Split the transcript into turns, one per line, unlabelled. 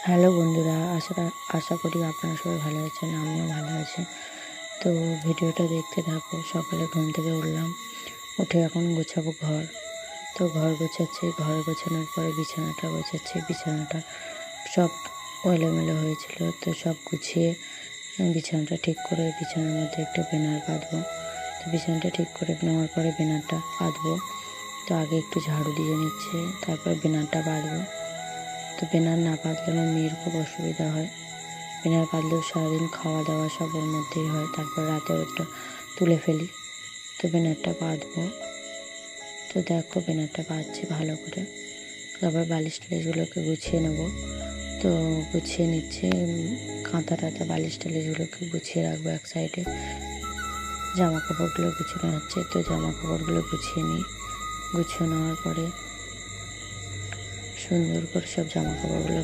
Hello বন্ধুরা, আশা করি আপনারা সবাই ভালো আছেন। আমিও ভালো আছি। তো ভিডিওটা দেখতে থাকো। সকালে ঘুম থেকে উঠলাম, উঠে এখন গোছাবো ঘর। তো ঘর গোছাচ্ছি, ঘর গোছানোর পরে বিছানাটা গোছাচ্ছি। বিছানাটা সব এলোমেলো হয়েছিল, তো সব গুছিয়ে বিছানাটা ঠিক করে বিছানার মধ্যে একটা বেনার বাঁধবো। তো বিছানাটা ঠিক করে নেওয়ার পরে বেনারটা বাঁধবো। তো আগে একটু ঝাড়ু দিয়ে নিচ্ছে, তারপর বেনারটা বাঁধবো। তো বেনার না বাঁধলে আমার মেয়ের খুব অসুবিধা হয়। বেনার বাঁধলেও সারাদিন খাওয়া দাওয়া সব ওর মধ্যেই হয়, তারপর রাতে ওটা তুলে ফেলি। তো বেনারটা বাঁধবো। তো দেখো বেনারটা বাঁধছি ভালো করে। তারপর বালিশ টালিশগুলোকে গুছিয়ে নেবো। তো গুছিয়ে নিচ্ছে, কাঁথা টাথা বালিশ টালিশগুলোকে গুছিয়ে রাখবো এক সাইডে। জামা কাপড়গুলো গুছানো হচ্ছে, তো জামা কাপড়গুলো গুছিয়ে নিই। গুছিয়ে নেওয়ার পরে সুন্দর করে সব জামা কাপড়গুলো